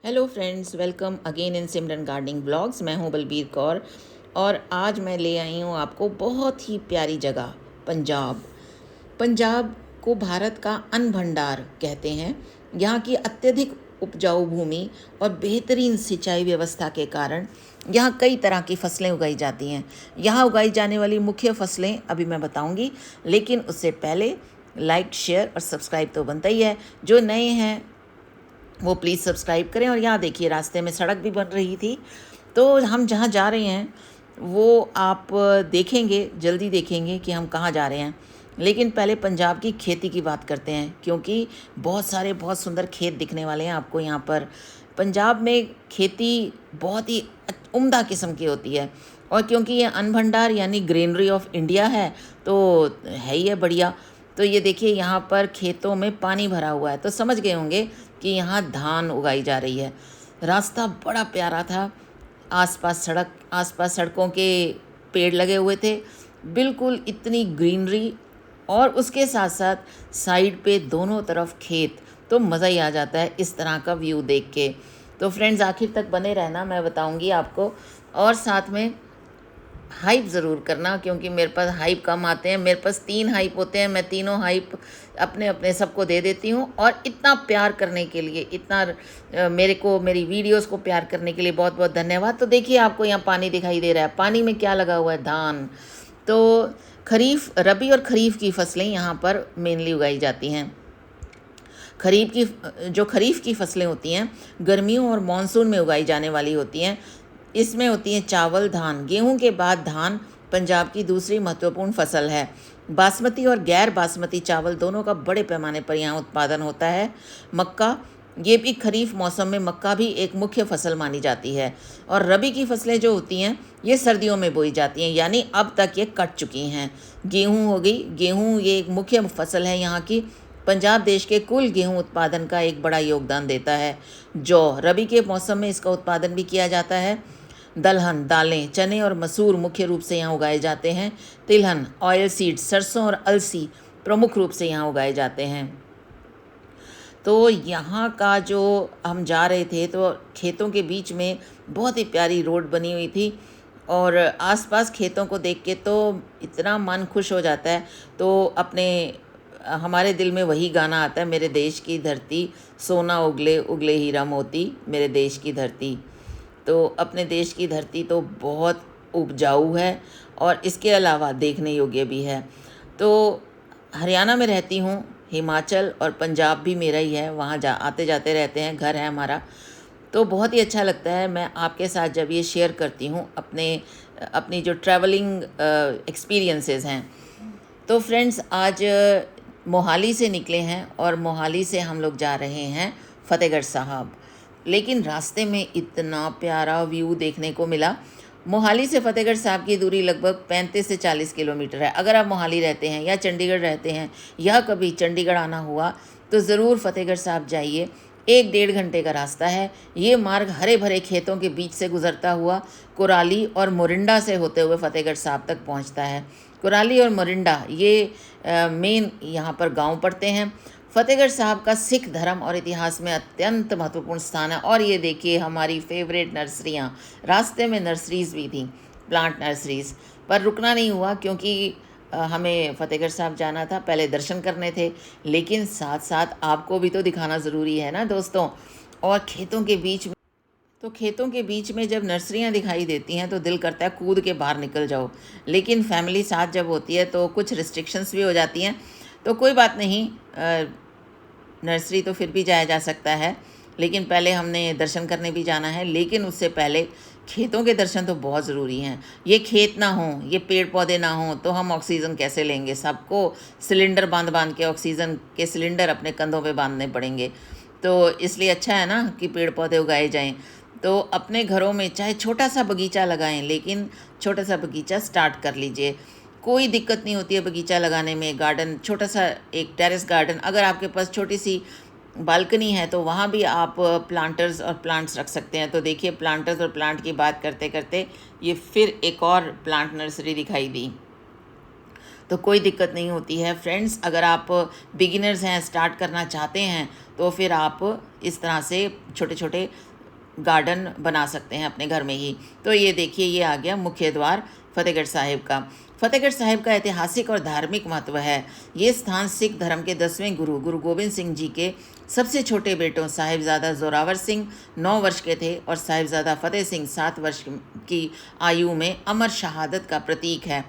Hello friends, welcome again in Simran gardening blogs. मैं हूं बलबीर कौर और आज मैं ले आई हूं आपको बहुत ही प्यारी जगह पंजाब। पंजाब को भारत का अन्न भंडार कहते हैं। यहाँ की अत्यधिक उपजाऊ भूमि और बेहतरीन सिंचाई व्यवस्था के कारण यहाँ कई तरह की फसलें उगाई जाती हैं। यहाँ उगाई जाने वाली मुख्य फसलें अभी मैं बताऊंगी, लेकिन उससे पहले लाइक, शेयर और सब्सक्राइब तो बनता ही है। जो नए हैं वो प्लीज़ सब्सक्राइब करें। और यहाँ देखिए, रास्ते में सड़क भी बन रही थी, तो हम जहाँ जा रहे हैं वो आप देखेंगे, जल्दी देखेंगे कि हम कहाँ जा रहे हैं। लेकिन पहले पंजाब की खेती की बात करते हैं, क्योंकि बहुत सुंदर खेत दिखने वाले हैं आपको यहाँ पर। पंजाब में खेती बहुत ही उम्दा किस्म की होती है, और क्योंकि ये अन्न भंडार यानी ग्रेनरी ऑफ इंडिया है, तो है ही है बढ़िया। तो ये देखिए, यहाँ पर खेतों में पानी भरा हुआ है, तो समझ गए होंगे कि यहाँ धान उगाई जा रही है। रास्ता बड़ा प्यारा था, आसपास सड़कों के पेड़ लगे हुए थे, बिल्कुल इतनी ग्रीनरी, और उसके साथ साथ साइड पे दोनों तरफ खेत। तो मज़ा ही आ जाता है इस तरह का व्यू देख के। तो फ्रेंड्स, आखिर तक बने रहना, मैं बताऊंगी आपको। और साथ में हाइप ज़रूर करना, क्योंकि मेरे पास हाइप कम आते हैं। मेरे पास 3 हाइप होते हैं, मैं तीनों हाइप अपने अपने सबको दे देती हूँ। और इतना प्यार करने के लिए, मेरे को, मेरी वीडियोस को प्यार करने के लिए बहुत बहुत धन्यवाद। तो देखिए, आपको यहाँ पानी दिखाई दे रहा है। पानी में क्या लगा हुआ है? धान। तो रबी और खरीफ की फसलें यहाँ पर मेनली उगाई जाती हैं। खरीफ की फसलें होती हैं, गर्मियों और मानसून में उगाई जाने वाली होती हैं। इसमें होती हैं चावल, धान। गेहूं के बाद धान पंजाब की दूसरी महत्वपूर्ण फसल है। बासमती और गैर बासमती चावल दोनों का बड़े पैमाने पर यहाँ उत्पादन होता है। मक्का, ये भी खरीफ मौसम में मक्का भी एक मुख्य फसल मानी जाती है। और रबी की फसलें जो होती हैं, ये सर्दियों में बोई जाती हैं, यानी अब तक ये कट चुकी हैं। गेहूं हो गई, गेहूं ये एक मुख्य फसल है यहाँ की। पंजाब देश के कुल गेहूं उत्पादन का एक बड़ा योगदान देता है। जौ, रबी के मौसम में इसका उत्पादन भी किया जाता है। दलहन, दालें, चने और मसूर मुख्य रूप से यहाँ उगाए जाते हैं। तिलहन, ऑयल सीड, सरसों और अलसी प्रमुख रूप से यहाँ उगाए जाते हैं। तो यहाँ का जो हम जा रहे थे, तो खेतों के बीच में बहुत ही प्यारी रोड बनी हुई थी, और आसपास खेतों को देख के तो इतना मन खुश हो जाता है। तो हमारे दिल में वही गाना आता है, मेरे देश की धरती सोना उगले उगले हीरा मोती, मेरे देश की धरती। तो अपने देश की धरती तो बहुत उपजाऊ है, और इसके अलावा देखने योग्य भी है। तो हरियाणा में रहती हूँ, हिमाचल और पंजाब भी मेरा ही है, वहाँ आते जाते रहते हैं, घर है हमारा। तो बहुत ही अच्छा लगता है मैं आपके साथ जब ये शेयर करती हूँ अपनी जो ट्रैवलिंग एक्सपीरियंसेस हैं। तो फ्रेंड्स, आज मोहाली से निकले हैं, और मोहाली से हम लोग जा रहे हैं फ़तेहगढ़ साहब। लेकिन रास्ते में इतना प्यारा व्यू देखने को मिला। मोहाली से फ़तेहगढ़ साहब की दूरी लगभग 35 से 40 किलोमीटर है। अगर आप मोहाली रहते हैं या चंडीगढ़ रहते हैं, या कभी चंडीगढ़ आना हुआ, तो ज़रूर फ़तेहगढ़ साहब जाइए। 1-1.5 घंटे का रास्ता है। ये मार्ग हरे भरे खेतों के बीच से गुजरता हुआ कुराली और मोरिंडा से होते हुए फ़तेहगढ़ साहब तक पहुंचता है। कुराली और मोरिंडा ये मेन यहाँ पर गांव पड़ते हैं। फ़तेहगढ़ साहब का सिख धर्म और इतिहास में अत्यंत महत्वपूर्ण स्थान है। और ये देखिए, हमारी फेवरेट नर्सरियाँ, रास्ते में नर्सरीज़ भी थी, प्लांट नर्सरीज़। पर रुकना नहीं हुआ, क्योंकि हमें फ़तेहगढ़ साहब जाना था, पहले दर्शन करने थे, लेकिन साथ साथ आपको भी तो दिखाना ज़रूरी है ना दोस्तों। और खेतों के बीच में जब नर्सरियाँ दिखाई देती हैं, तो दिल करता है कूद के बाहर निकल जाओ। लेकिन फैमिली साथ जब होती है तो कुछ रिस्ट्रिक्शंस भी हो जाती हैं, तो कोई बात नहीं, नर्सरी तो फिर भी जाया जा सकता है। लेकिन पहले हमने दर्शन करने भी जाना है। लेकिन उससे पहले खेतों के दर्शन तो बहुत ज़रूरी हैं। ये खेत ना हों, ये पेड़ पौधे ना हों, तो हम ऑक्सीजन कैसे लेंगे? सबको सिलेंडर बांध बांध के, ऑक्सीजन के सिलेंडर अपने कंधों पे बांधने पड़ेंगे। तो इसलिए अच्छा है ना कि पेड़ पौधे उगाए जाएं। तो अपने घरों में चाहे छोटा सा बगीचा लगाएं, लेकिन छोटा सा बगीचा स्टार्ट कर लीजिए। कोई दिक्कत नहीं होती है बगीचा लगाने में। गार्डन, छोटा सा एक टेरेस गार्डन, अगर आपके पास छोटी सी बालकनी है, तो वहाँ भी आप प्लांटर्स और प्लांट्स रख सकते हैं। तो देखिए, प्लांटर्स और प्लांट की बात करते करते ये फिर एक और प्लांट नर्सरी दिखाई दी। तो कोई दिक्कत नहीं होती है फ्रेंड्स। अगर आप बिगिनर्स हैं, स्टार्ट करना चाहते हैं, तो फिर आप इस तरह से छोटे छोटे गार्डन बना सकते हैं अपने घर में ही। तो ये देखिए, ये आ गया मुख्य द्वार फतेहगढ़ साहिब का। फतेहगढ़ साहिब का ऐतिहासिक और धार्मिक महत्व है। ये स्थान सिख धर्म के 10वें गुरु गुरु गोबिंद सिंह जी के सबसे छोटे बेटों साहिबजादा जोरावर सिंह 9 वर्ष के थे और साहिबजादा फतेह सिंह 7 वर्ष की आयु में अमर शहादत का प्रतीक है।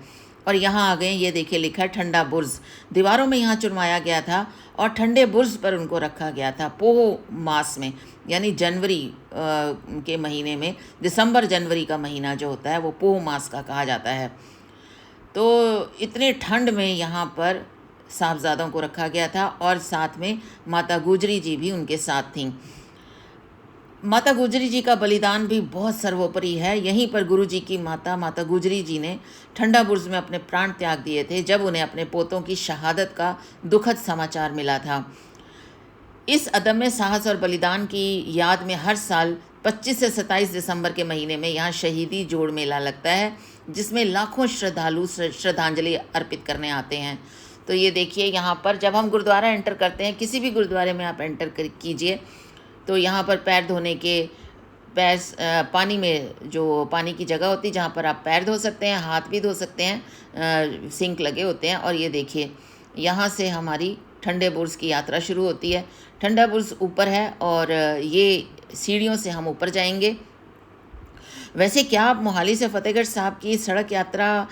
और यहाँ आ गए, ये देखिए लिखा है ठंडा बुर्ज। दीवारों में यहाँ चुनवाया गया था और ठंडे बुर्ज पर उनको रखा गया था पोह मास में, यानी जनवरी के महीने में। दिसंबर जनवरी का महीना जो होता है वो पोह मास का कहा जाता है। तो इतने ठंड में यहाँ पर साहबजादों को रखा गया था और साथ में माता गुजरी जी भी उनके साथ थीं। माता गुजरी जी का बलिदान भी बहुत सर्वोपरि है। यहीं पर गुरु जी की माता गुजरी जी ने ठंडा बुर्ज में अपने प्राण त्याग दिए थे जब उन्हें अपने पोतों की शहादत का दुखद समाचार मिला था। इस अदम्य साहस और बलिदान की याद में हर साल 25 से 27 दिसंबर के महीने में यहाँ शहीदी जोड़ मेला लगता है, जिसमें लाखों श्रद्धालु श्रद्धांजलि अर्पित करने आते हैं। तो ये देखिए, यहाँ पर जब हम गुरुद्वारा एंटर करते हैं, किसी भी गुरुद्वारे में आप एंटर कीजिए, तो यहाँ पर पैर धोने के पानी में जो पानी की जगह होती है जहाँ पर आप पैर धो सकते हैं, हाथ भी धो सकते हैं, सिंक लगे होते हैं। और ये देखिए, यहाँ से हमारी ठंडे बुर्ज की यात्रा शुरू होती है। ठंडा बुर्ज ऊपर है और ये सीढ़ियों से हम ऊपर जाएंगे। वैसे क्या आप मोहाली से फतेहगढ़ साहब की सड़क यात्रा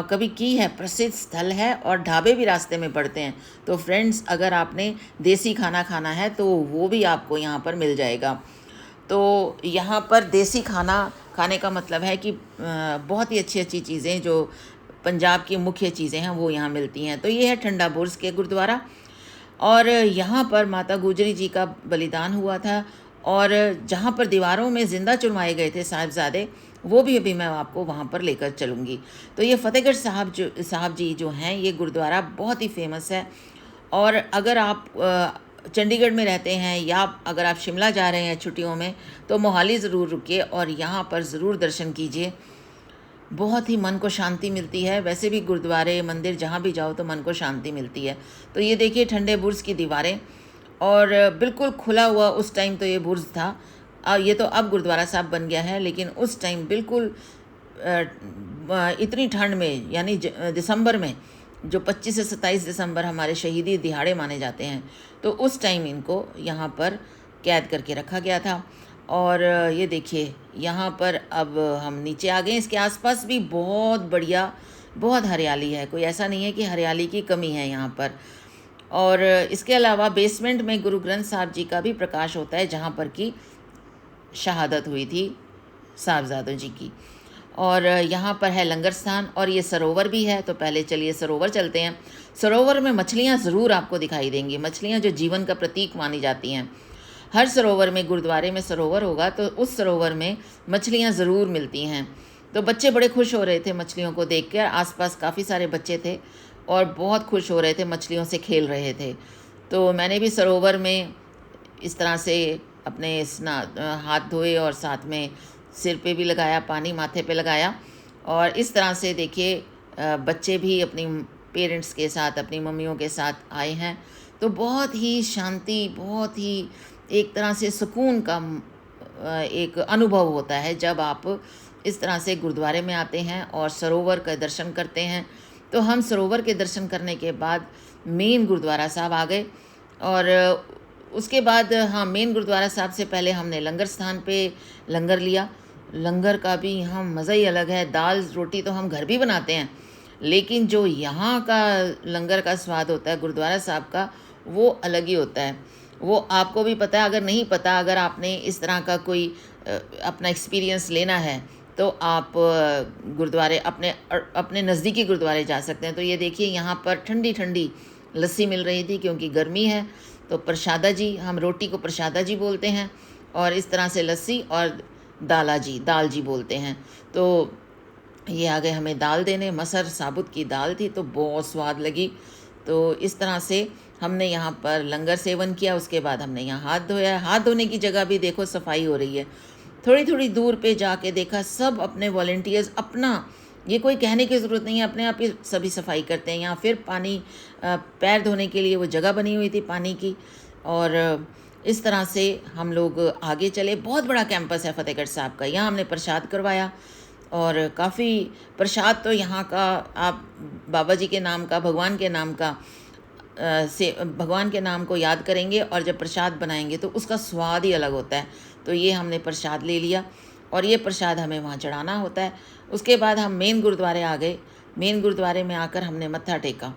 कभी की है? प्रसिद्ध स्थल है और ढाबे भी रास्ते में पड़ते हैं। तो फ्रेंड्स, अगर आपने देसी खाना खाना है तो वो भी आपको यहाँ पर मिल जाएगा। तो यहाँ पर देसी खाना खाने का मतलब है कि बहुत ही अच्छी अच्छी चीज़ें जो पंजाब की मुख्य चीज़ें हैं वो यहाँ मिलती हैं। तो ये है ठंडा बुर्ज के गुरुद्वारा और यहाँ पर माता गुजरी जी का बलिदान हुआ था और जहाँ पर दीवारों में ज़िंदा चुनवाए गए थे साहिबजादे, वो भी अभी मैं आपको वहाँ पर लेकर चलूँगी। तो ये फतेहगढ़ साहब जी जो हैं, ये गुरुद्वारा बहुत ही फेमस है। और अगर आप चंडीगढ़ में रहते हैं या अगर आप शिमला जा रहे हैं छुट्टियों में, तो मोहाली ज़रूर रुकिए और यहाँ पर ज़रूर दर्शन कीजिए। बहुत ही मन को शांति मिलती है। वैसे भी गुरुद्वारे मंदिर जहाँ भी जाओ तो मन को शांति मिलती है। तो ये देखिए ठंडे बुर्ज की दीवारें और बिल्कुल खुला हुआ, उस टाइम तो ये बुर्ज था, ये तो अब गुरुद्वारा साहब बन गया है, लेकिन उस टाइम बिल्कुल इतनी ठंड में, यानी दिसंबर में, जो 25 से 27 दिसंबर हमारे शहीदी दिहाड़े माने जाते हैं, तो उस टाइम इनको यहाँ पर कैद करके रखा गया था। और ये देखिए, यहाँ पर अब हम नीचे आ गए। इसके आसपास भी बहुत बढ़िया, बहुत हरियाली है। कोई ऐसा नहीं है कि हरियाली की कमी है यहाँ पर। और इसके अलावा बेसमेंट में गुरु ग्रंथ साहब जी का भी प्रकाश होता है, जहाँ पर कि शहादत हुई थी साहबजादों जी की। और यहाँ पर है लंगर स्थान और ये सरोवर भी है। तो पहले चलिए सरोवर चलते हैं। सरोवर में मछलियाँ ज़रूर आपको दिखाई देंगी, मछलियाँ जो जीवन का प्रतीक मानी जाती हैं। हर सरोवर में, गुरुद्वारे में सरोवर होगा तो उस सरोवर में मछलियाँ ज़रूर मिलती हैं। तो बच्चे बड़े खुश हो रहे थे मछलियों को देख कर। आसपास काफ़ी सारे बच्चे थे और बहुत खुश हो रहे थे, मछलियों से खेल रहे थे। तो मैंने भी सरोवर में इस तरह से अपने हाथ धोए और साथ में सिर पे भी लगाया, पानी माथे पे लगाया। और इस तरह से देखिए, बच्चे भी अपनी पेरेंट्स के साथ, अपनी मम्मियों के साथ आए हैं। तो बहुत ही शांति, बहुत ही एक तरह से सुकून का एक अनुभव होता है जब आप इस तरह से गुरुद्वारे में आते हैं और सरोवर का दर्शन करते हैं। तो हम सरोवर के दर्शन करने के बाद मेन गुरुद्वारा साहब आ गए और उसके बाद मेन गुरुद्वारा साहब से पहले हमने लंगर स्थान पे लंगर लिया। लंगर का भी यहाँ मज़ा ही अलग है। दाल रोटी तो हम घर भी बनाते हैं, लेकिन जो यहाँ का लंगर का स्वाद होता है गुरुद्वारा साहब का, वो अलग ही होता है। वो आपको भी पता है, अगर नहीं पता, अगर आपने इस तरह का कोई अपना एक्सपीरियंस लेना है तो आप गुरुद्वारे अपने नज़दीकी गुरुद्वारे जा सकते हैं। तो ये देखिए, यहाँ पर ठंडी ठंडी लस्सी मिल रही थी क्योंकि गर्मी है। तो प्रसादा जी, हम रोटी को प्रसादा जी बोलते हैं और इस तरह से लस्सी और दाल जी बोलते हैं। तो ये आ गए हमें दाल देने। मसर साबुत की दाल थी तो बहुत स्वाद लगी। तो इस तरह से हमने यहाँ पर लंगर सेवन किया। उसके बाद हमने यहाँ हाथ धोया। हाथ धोने की जगह भी देखो सफाई हो रही है। थोड़ी थोड़ी दूर पे जाके देखा, सब अपने वॉलंटियर्स अपना, ये कोई कहने की ज़रूरत नहीं है, अपने आप ही सभी सफाई करते हैं। यहाँ फिर पानी पैर धोने के लिए वो जगह बनी हुई थी पानी की, और इस तरह से हम लोग आगे चले। बहुत बड़ा कैंपस है फ़तेहगढ़ साहब का। यहाँ हमने प्रसाद करवाया और काफ़ी प्रसाद तो यहाँ का, आप बाबा जी के नाम का, भगवान के नाम का से भगवान के नाम को याद करेंगे और जब प्रसाद बनाएंगे तो उसका स्वाद ही अलग होता है। तो ये हमने प्रसाद ले लिया और ये प्रसाद हमें वहाँ चढ़ाना होता है। उसके बाद हम मेन गुरुद्वारे आ गए। मेन गुरुद्वारे में आकर हमने मत्था टेका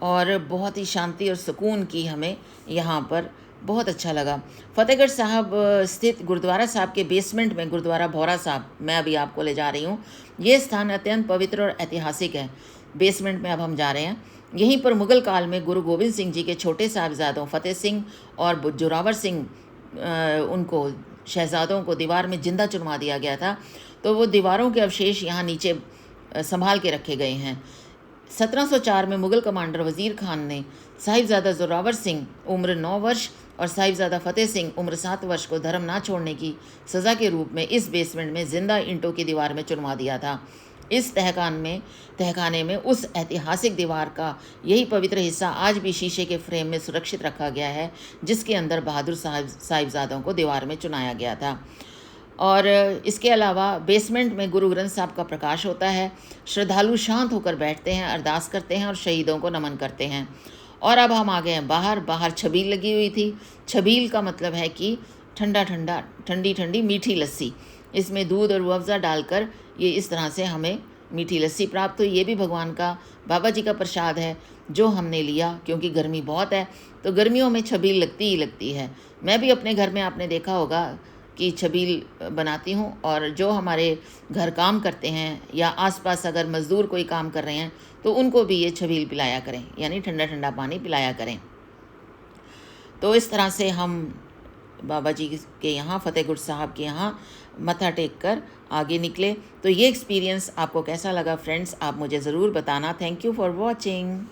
और बहुत ही शांति और सुकून की हमें यहाँ पर बहुत अच्छा लगा। फ़तेहगढ़ साहब स्थित गुरुद्वारा साहब के बेसमेंट में गुरुद्वारा भौरा साहब मैं अभी आपको ले जा रही हूँ। ये स्थान अत्यंत पवित्र और ऐतिहासिक है। बेसमेंट में अब हम जा रहे हैं। यहीं पर मुग़ल काल में गुरु गोविंद सिंह जी के छोटे साहबजादों फ़तेह सिंह और जोरावर सिंह उनको शहजादों को दीवार में जिंदा चुनवा दिया गया था। तो वो दीवारों के अवशेष यहाँ नीचे संभाल के रखे गए हैं। 1704 में मुग़ल कमांडर वज़ीर खान ने साहिबजादा जोरावर सिंह उम्र 9 वर्ष और साहिबजादा फ़तेह सिंह उम्र 7 वर्ष को धर्म ना छोड़ने की सज़ा के रूप में इस बेसमेंट में जिंदा ईंटों की दीवार में चुनवा दिया था। इस तहखाने में उस ऐतिहासिक दीवार का यही पवित्र हिस्सा आज भी शीशे के फ्रेम में सुरक्षित रखा गया है, जिसके अंदर बहादुर साहिबजादों को दीवार में चुनाया गया था। और इसके अलावा बेसमेंट में गुरु ग्रंथ साहब का प्रकाश होता है। श्रद्धालु शांत होकर बैठते हैं, अरदास करते हैं और शहीदों को नमन करते हैं। और अब हम आ गए हैं बाहर छबील लगी हुई थी। छबील का मतलब है कि ठंडी ठंडी मीठी लस्सी। इसमें दूध और रूह अफ़ज़ा डालकर ये इस तरह से हमें मीठी लस्सी प्राप्त हुई। ये भी भगवान का, बाबा जी का प्रसाद है जो हमने लिया, क्योंकि गर्मी बहुत है तो गर्मियों में छबील लगती ही लगती है। मैं भी अपने घर में, आपने देखा होगा कि छबील बनाती हूँ, और जो हमारे घर काम करते हैं या आसपास अगर मज़दूर कोई काम कर रहे हैं तो उनको भी ये छबील पिलाया करें, यानी ठंडा ठंडा पानी पिलाया करें। तो इस तरह से हम बाबा जी के यहाँ, फ़तेहगढ़ साहब के यहाँ मत्था टेक कर आगे निकले। तो ये एक्सपीरियंस आपको कैसा लगा फ्रेंड्स, आप मुझे ज़रूर बताना। Thank you for watching.